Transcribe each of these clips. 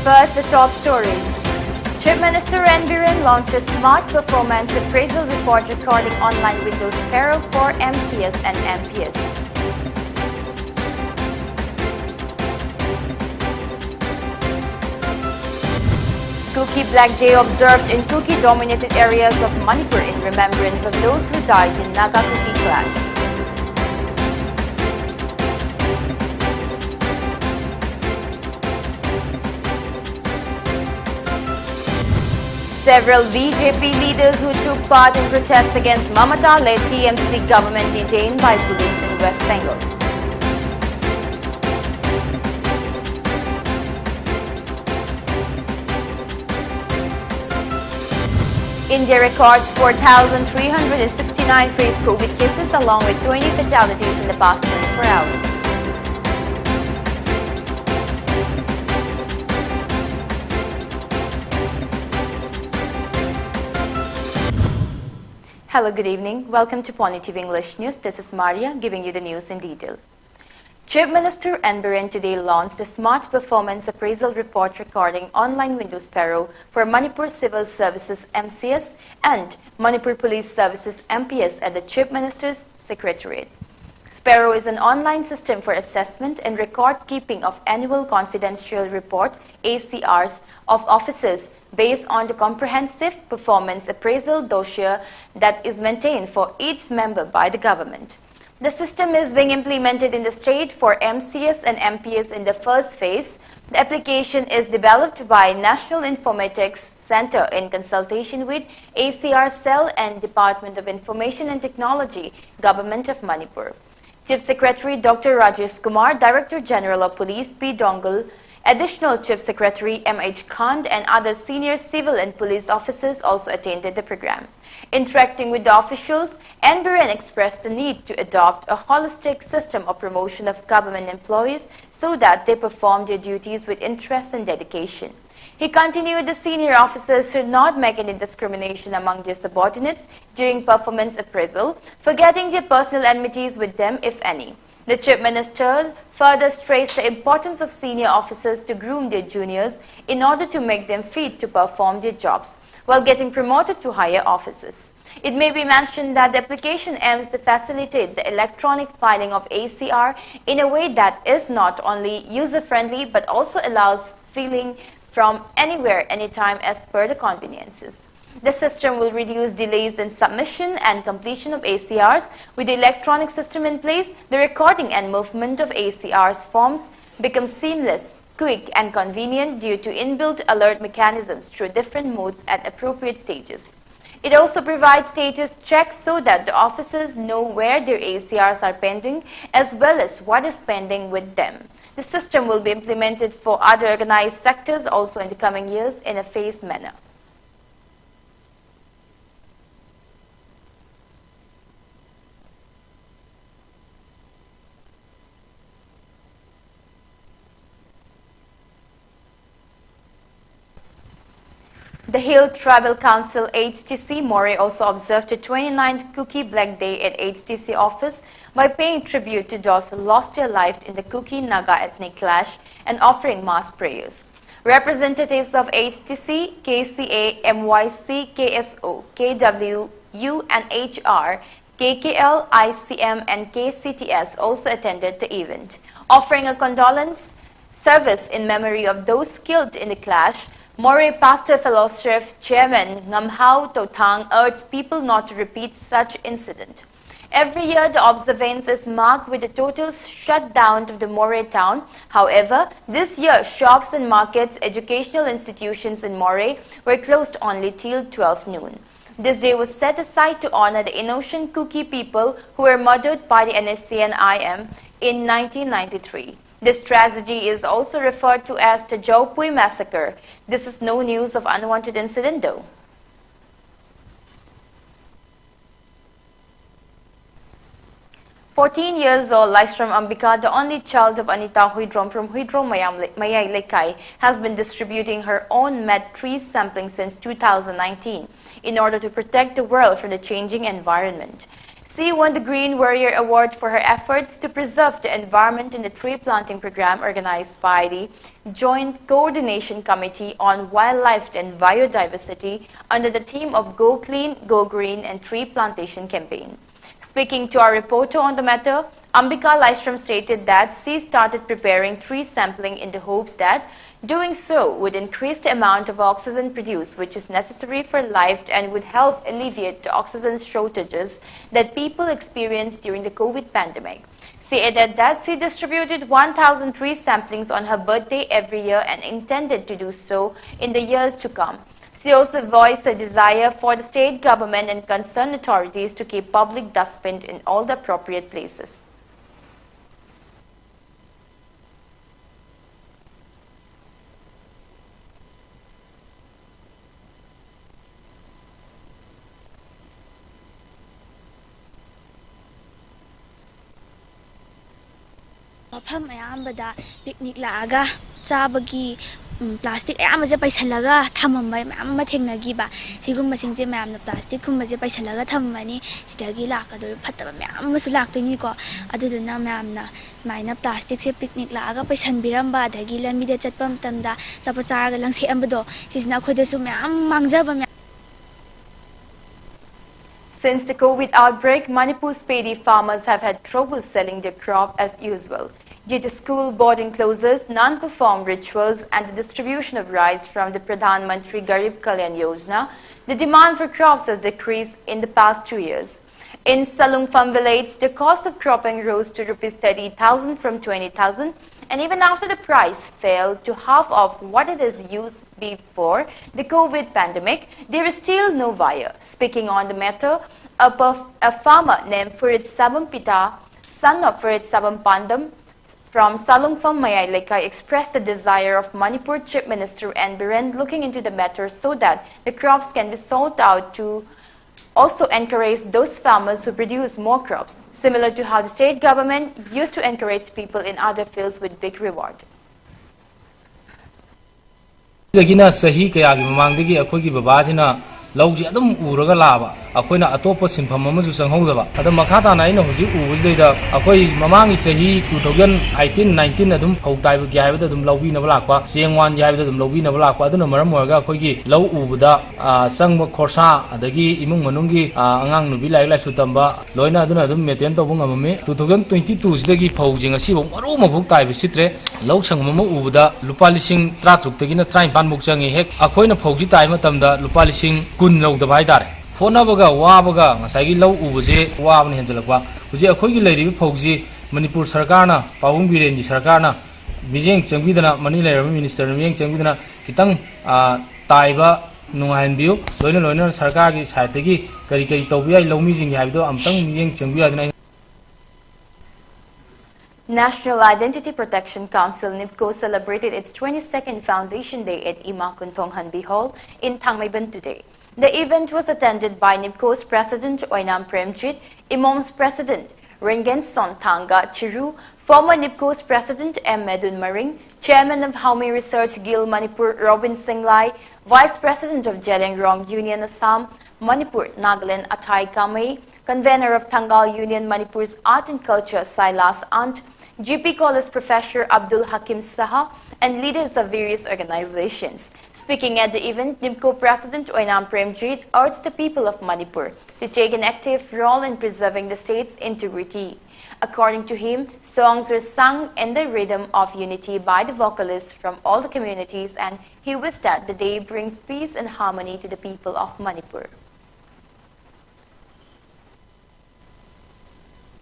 First, the top stories. Chief Minister N. Biren launches Smart Performance Appraisal Report recording online Windows Peril for MCS and MPS. Kuki Black Day observed in Kuki-dominated areas of Manipur in remembrance of those who died in Naga-Kuki clash. Several BJP leaders who took part in protests against Mamata-led TMC government detained by police in West Bengal. India records 4,369 fresh COVID cases along with 20 fatalities in the past 24 hours. Hello, good evening. Welcome to PONYTV English News. This is Maria giving you the news in detail. Chief Minister N. Biren today launched a Smart Performance Appraisal Report recording online Windows Peril for Manipur Civil Services MCS and Manipur Police Services MPS at the Chief Minister's Secretariat. Sparrow is an online system for assessment and record-keeping of annual confidential report ACRs of officers based on the comprehensive performance appraisal dossier that is maintained for each member by the government. The system is being implemented in the state for MCS and MPS in the first phase. The application is developed by National Informatics Center in consultation with ACR Cell and Department of Information and Technology, Government of Manipur. Chief Secretary Dr. Rajesh Kumar, Director General of Police P. Dongal, Additional Chief Secretary M.H. Khand and other senior civil and police officers also attended the program. Interacting with the officials, N. Biren expressed the need to adopt a holistic system of promotion of government employees so that they perform their duties with interest and dedication. He continued the senior officers should not make any discrimination among their subordinates during performance appraisal, forgetting their personal enmities with them, if any. The Chief Minister further stressed the importance of senior officers to groom their juniors in order to make them fit to perform their jobs while getting promoted to higher offices. It may be mentioned that the application aims to facilitate the electronic filing of ACR in a way that is not only user-friendly but also allows filing from anywhere, anytime as per the conveniences. The system will reduce delays in submission and completion of ACRs. With the electronic system in place, the recording and movement of ACRs forms become seamless, quick and convenient due to inbuilt alert mechanisms through different modes at appropriate stages. It also provides status checks so that the officers know where their ACRs are pending as well as what is pending with them. The system will be implemented for other organized sectors also in the coming years in a phased manner. The Hill Tribal Council HTC Moray also observed the 29th Kuki Black Day at HTC office by paying tribute to those who lost their life in the Kuki-Naga ethnic clash and offering mass prayers. Representatives of HTC, KCA, MYC, KSO, KW, UNHR, KKL, ICM and KCTS also attended the event. Offering a condolence service in memory of those killed in the clash, Moray Pastor Fellowship Chairman Ngamhao Totang urged people not to repeat such incident. Every year, the observance is marked with a total shutdown of the Moray town. However, this year, shops and markets, educational institutions in Moray were closed only till 12 noon. This day was set aside to honor the innocent Kuki people who were murdered by the NSCN-IM in 1993. This tragedy is also referred to as the Jaupui massacre. This is no news of unwanted incident though. "14 years old Laisram Ambika, the only child of Anita Huidrom from Huidrom Mayay Lekai, has been distributing her own med tree sampling since 2019 in order to protect the world from the changing environment. She won the Green Warrior Award for her efforts to preserve the environment in the tree planting program organized by the Joint Coordination Committee on Wildlife and Biodiversity under the theme of Go Clean, Go Green and Tree Plantation campaign. Speaking to our reporter on the matter, Ambika Lystrom stated that she started preparing tree sampling in the hopes that doing so would increase the amount of oxygen produced, which is necessary for life and would help alleviate the oxygen shortages that people experienced during the COVID pandemic. She added that she distributed 1,000 tree samplings on her birthday every year and intended to do so in the years to come. She also voiced a desire for the state government and concerned authorities to keep public dustbins in all the appropriate places. Mafam ayambada picnic laaga chabagi plastic ayamase paisalaga thamamba mayam mathengnagiba sigumba singje mayamna plastic kumbase paisalaga thammani sidagi lakador phattaba mayam masu laktoini ko aduduna mayamna maina plastic se picnic laaga paisanbiramba adagi lamida chatpam tamda chapa charaga langse ambado sisna khoidasu mayam mangjaba. Since the COVID outbreak, Manipur's paddy farmers have had trouble selling their crop as usual. Due to school boarding closures, non-performed rituals and the distribution of rice from the Pradhan Mantri Garib Kalyan Yojana, the demand for crops has decreased in the past 2 years. In Salungpham village, the cost of cropping rose to Rs 30,000 from 20,000, and even after the price fell to half of what it is used before the COVID pandemic, there is still no buyer. Speaking on the matter, a farmer named Furit Sabam Pita, son of Furit Sabam Pandam, from Salungpham Mayaileka, expressed the desire of Manipur Chief Minister N. Biren looking into the matter so that the crops can be sold out to also encourage those farmers who produce more crops, similar to how the state government used to encourage people in other fields with big reward. Lauji adum uraga laba akoina atopa sinpham amaju changhowdaba ada makha tana aina hoji ubusdeida akoi mamangi sahi 2018 19 adum phautai ba gyai ba adum lawbi na balakwa sengwan gyai ba adum lawbi na balakwa aduna maram orga akoigi law ubuda changba khorsa adagi imung manungi angang nubi lai lai sutamba loina aduna adum maintain tobung amame 2022 sidagi phaujing asi bo maru mabuk tai ba sitre law changma ubuda lupa lising 30 tagina 35 muk changi hek akoina phauji tai matamda lupa lising kun lawda bai dare honabaga wabaga ngasagi law ubuje wabani henjalakwa huji akhoigi leiribi phauji Manipur sarkarna Pawung Biren ji sarkarna bijeng changbidana mani leirami minister bijeng changbidana kitang taiba nungahenbiu loina sarkar gi saitegi kari tawbiya lawmi jingi habdo amtang bijeng changbiya dina. National Identity Protection Council NIPCO celebrated its 22nd Foundation Day at Ima Kunthong Hanbi Hall in Thangmaiban today. The event was attended by NIPCO's President Oinam Premjit, IMOM's President Ringen Sontanga Chiru, former NIPCO's President M. Medun Maring, Chairman of Haume Research Guild Manipur Robin Singlai, Vice President of Jelengrong Union Assam, Manipur Nagaland Athai Kamei, Convener of Tangal Union Manipur's Art and Culture Silas Ant, GP College Professor Abdul Hakim Saha, and leaders of various organizations. Speaking at the event, NIPCO President Oinam Premjit urged the people of Manipur to take an active role in preserving the state's integrity. According to him, songs were sung in the rhythm of unity by the vocalists from all the communities, and he wished that the day brings peace and harmony to the people of Manipur.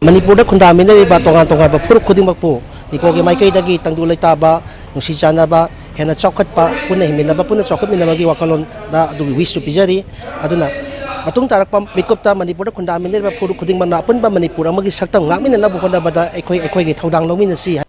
Manipur da khundaminariba tongan ba phuruk khudingmakpu nikoge maikaidagi tangdu leitaba nusi chanaba hena chokhatpa punna himinaba punna chokhatminabagi wakalon da adu wish to pijari aduna matung tarakpa mikupta Manipur da khundaminariba phuruk khudingmana apunba Manipur amagi saktam ngakminana bu honabada ekoi ge thodang lawminasi.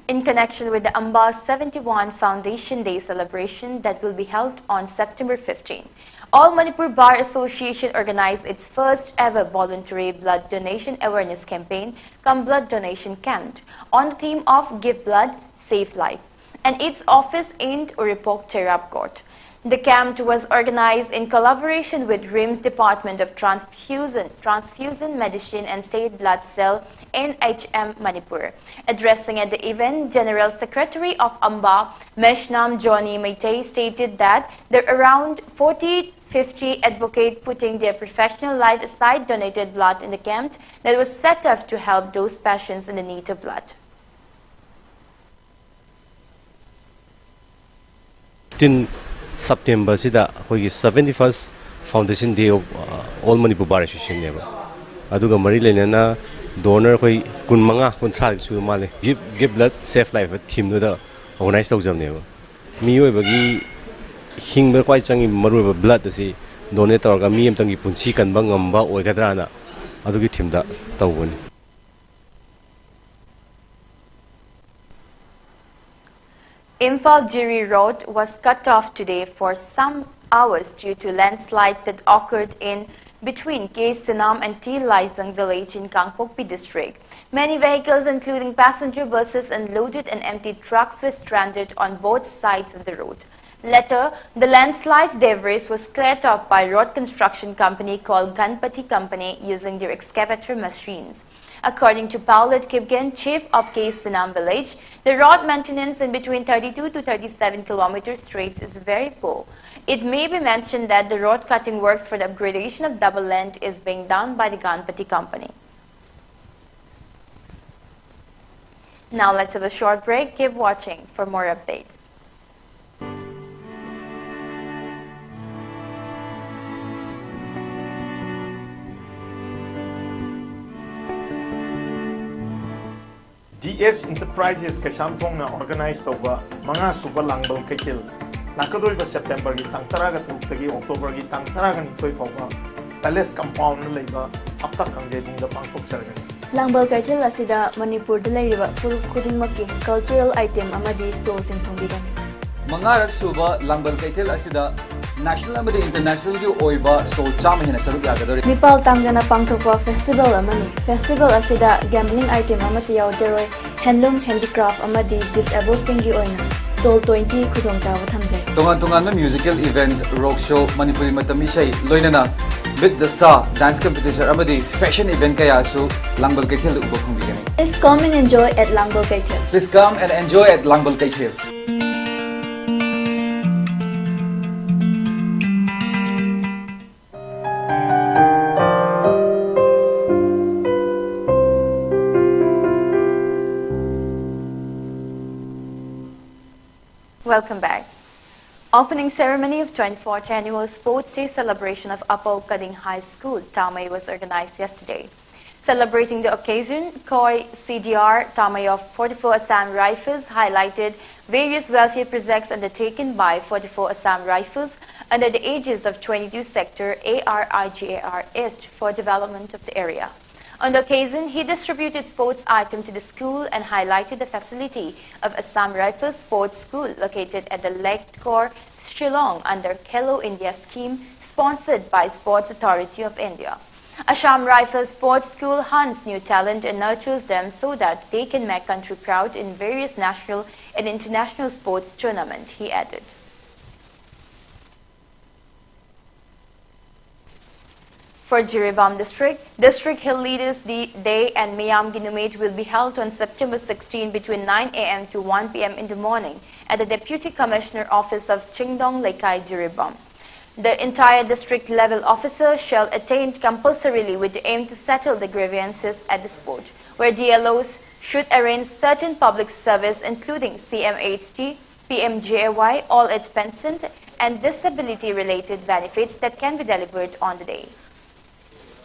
In connection with the Amba's 71 Foundation Day celebration that will be held on September 15, All Manipur Bar Association organized its first ever voluntary blood donation awareness campaign, Come Blood Donation Camp, on the theme of Give Blood, Save Life, and its office in Uripok Terap Court. The camp was organized in collaboration with RIMS Department of Transfusion Medicine and State Blood Cell NHM Manipur. Addressing at the event, General Secretary of AMBA, Meshnam Johnny Meitei, stated that there are around 40-50 advocates putting their professional life aside donated blood in the camp that was set up to help those patients in the need of blood. September sida hoigi 71st Foundation Day of All Manipur Bar Association neba aduga mari lenana donor hoi kunmanga kunthra su male give blood save life theme no da organize tawjam neba mi oi bagi hingba kwai changi maru blood si donate torga mi amtangi punchi kanba ngamba oi gadrana adugi theme da tawboni. Imphal-Jiri Road was cut off today for some hours due to landslides that occurred in between K. Sinam and T. Laisang village in Kangpokpi district. Many vehicles, including passenger buses and loaded and empty trucks, were stranded on both sides of the road. Later, the landslide's debris was cleared up by a road construction company called Ganpati Company using their excavator machines. According to Paulette Kipgen, chief of K. Sinam village, the road maintenance in between 32 to 37 km straight is very poor. It may be mentioned that the road cutting works for the upgradation of double length is being done by the Ganpati Company. Now let's have a short break. Keep watching for more updates. DS Enterprises Kashamthongna organized over Manga Suba Langbal Kaikil. Lakadoriba September gi tang taraga tagi October gi tang taraga ni thoi pawga Palace compound leba apta kangjai bungda pangthok sargani. Langbal Kaikil asida Manipur da leriba furup khudingmakki cultural item amadi store sing thongbidani. Mangarak suba Langbal Kaikil asida national amadi international gi oiba store chama hena saruk yagadori. Nipal Tamgana Pangthokpa festival amani. Festival asida gambling item amati yawjaroi handloom handicraft amadi disabled singi oina Soul 20 khudongtawa thamjai. Tongan musical event rock show Manipuri matam isai loinana with the star dance competition amadi fashion event kaya su Langbal Kaikil uba khongbigani. Please come and enjoy at Langbal Kaikil. Please come and enjoy at Langbal Kaikil. Welcome back. Opening ceremony of 24th Annual Sports Day celebration of Upper Kading High School, Tamai, was organized yesterday. Celebrating the occasion, KOI CDR Tamai of 44 Assam Rifles highlighted various welfare projects undertaken by 44 Assam Rifles under the aegis of 22 Sector ARIGAR East for development of the area. On the occasion, he distributed sports items to the school and highlighted the facility of Assam Rifles Sports School located at the Lake Core, Shillong under Khelo India scheme sponsored by Sports Authority of India. Assam Rifles Sports School hunts new talent and nurtures them so that they can make country proud in various national and international sports tournaments, he added. For Jiribam District Hill Leaders Day and Miyam Ginumate will be held on September 16 between 9 a.m. to 1 p.m. in the morning at the Deputy Commissioner Office of Chingdong Lekai Jiribam. The entire district level officer shall attend compulsorily with the aim to settle the grievances at the spot, where DLOs should arrange certain public service including CMHT, PMJAY, all age pension and disability related benefits that can be delivered on the day.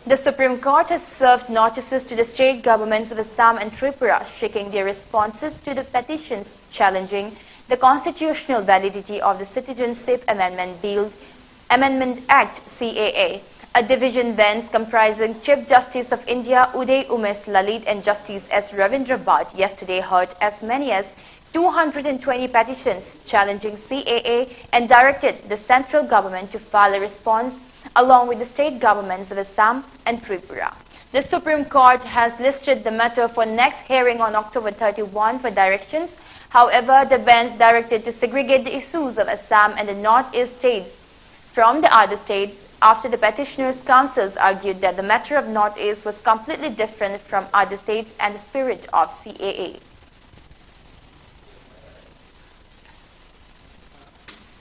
The Supreme Court has served notices to the state governments of Assam and Tripura seeking their responses to the petitions challenging the constitutional validity of the Citizenship Amendment Act CAA. A division bench comprising Chief Justice of India Uday Umesh Lalit and Justice S. Ravindra Bhatt yesterday heard as many as 220 petitions challenging CAA and directed the central government to file a response along with the state governments of Assam and Tripura. The Supreme Court has listed the matter for next hearing on October 31 for directions. However, the bench directed to segregate the issues of Assam and the Northeast states from the other states after the petitioners' counsels argued that the matter of Northeast was completely different from other states and the spirit of CAA.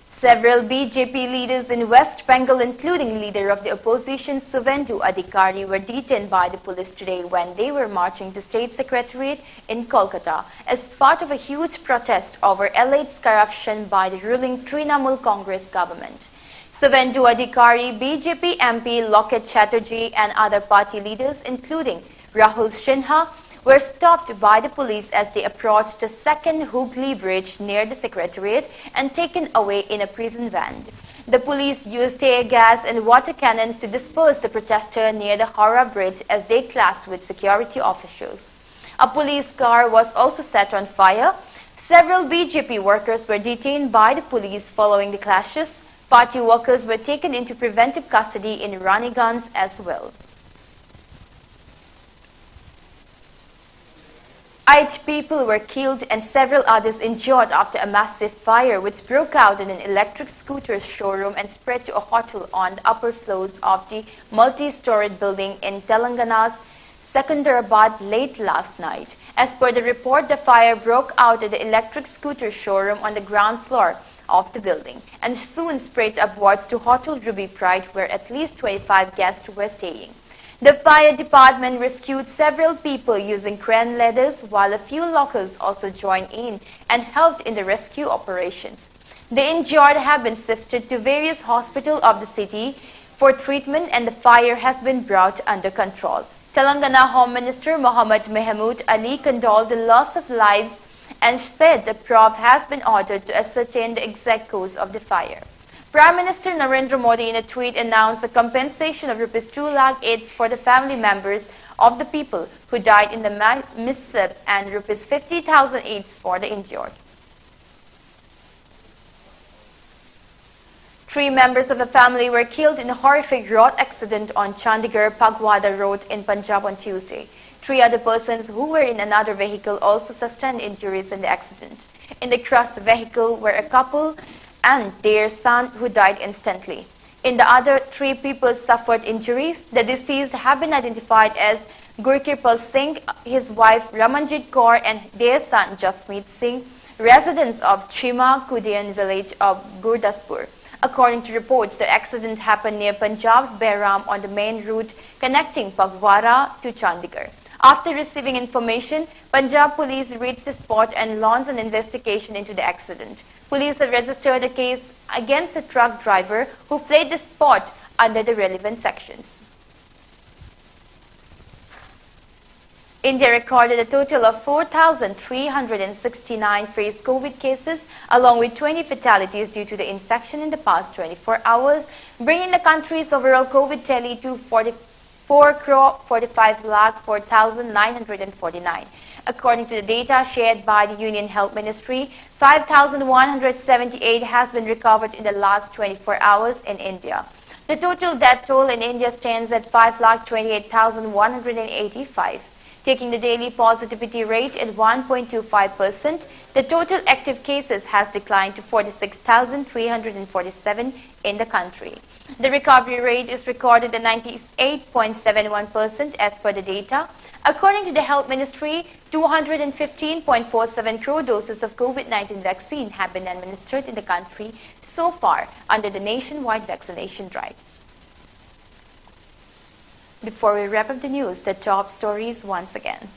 Several BJP leaders in West Bengal, including leader of the opposition Suvendu Adhikari, were detained by the police today when they were marching to State Secretariat in Kolkata as part of a huge protest over alleged corruption by the ruling Trinamool Congress government. Suvendu Adhikari, BJP MP Loket Chatterjee and other party leaders, including Rahul Sinha, were stopped by the police as they approached the second Hooghly Bridge near the Secretariat and taken away in a prison van. The police used tear gas and water cannons to disperse the protesters near the Howrah Bridge as they clashed with security officials. A police car was also set on fire. Several BJP workers were detained by the police following the clashes. Party workers were taken into preventive custody in Raniganj as well. 8 people were killed and several others injured after a massive fire which broke out in an electric scooter showroom and spread to a hotel on the upper floors of the multi-storied building in Telangana's Secunderabad late last night. As per the report, the fire broke out at the electric scooter showroom on the ground floor of the building and soon spread upwards to Hotel Ruby Pride, where at least 25 guests were staying. The fire department rescued several people using crane ladders, while a few locals also joined in and helped in the rescue operations. The injured have been shifted to various hospitals of the city for treatment and the fire has been brought under control. Telangana Home Minister Mohammad Mehmood Ali condoled the loss of lives and said the probe has been ordered to ascertain the exact cause of the fire. Prime Minister Narendra Modi in a tweet announced a compensation of Rs 2 lakh aids for the family members of the people who died in the mishap and Rs 50,000 aids for the injured. 3 members of a family were killed in a horrific road accident on Chandigarh-Phagwada Road in Punjab on Tuesday. 3 other persons who were in another vehicle also sustained injuries in the accident. In the crushed vehicle were a couple and their son who died instantly. In the other 3 people suffered injuries. The deceased have been identified as Gurkirpal Singh, his wife Ramanjit Kaur and their son Jasmeet Singh, residents of Chima Kudian village of Gurdaspur. According to reports, the accident happened near Punjab's Behram on the main route connecting Phagwara to Chandigarh. After receiving information, Punjab police reached the spot and launched an investigation into the accident. Police have registered a case against the truck driver who fled the spot under the relevant sections. India recorded a total of 4,369 fresh COVID cases along with 20 fatalities due to the infection in the past 24 hours, bringing the country's overall COVID tally to 4,45,04,949. According to the data shared by the Union Health Ministry, 5,178 has been recovered in the last 24 hours in India. The total death toll in India stands at 5,28,185. Taking the daily positivity rate at 1.25%, the total active cases has declined to 46,347 in the country. The recovery rate is recorded at 98.71% as per the data. According to the Health Ministry, 215.47 crore doses of COVID-19 vaccine have been administered in the country so far under the nationwide vaccination drive. Before we wrap up the news, the top stories once again.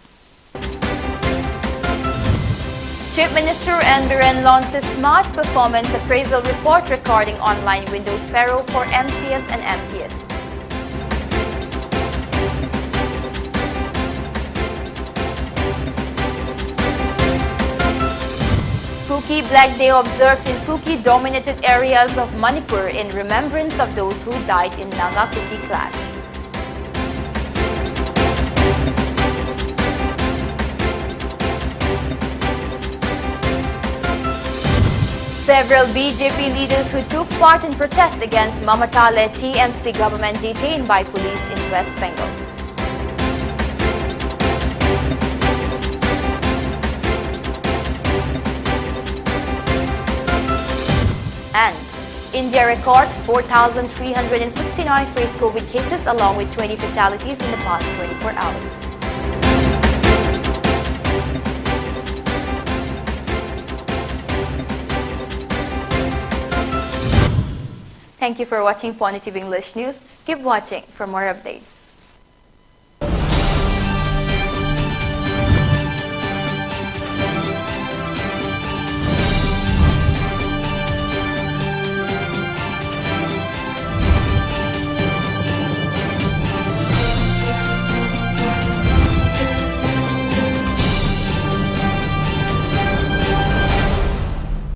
Chief Minister N. Biren launched a smart performance appraisal report recording online Windows Payroll for MCS and MPS. Kuki Black Day observed in Kuki-dominated areas of Manipur in remembrance of those who died in Naga-Kuki clash. Several BJP leaders who took part in protests against Mamata-led TMC government detained by police in West Bengal. India records 4,369 fresh COVID cases along with 20 fatalities in the past 24 hours. Thank you for watching PONYTV English News. Keep watching for more updates.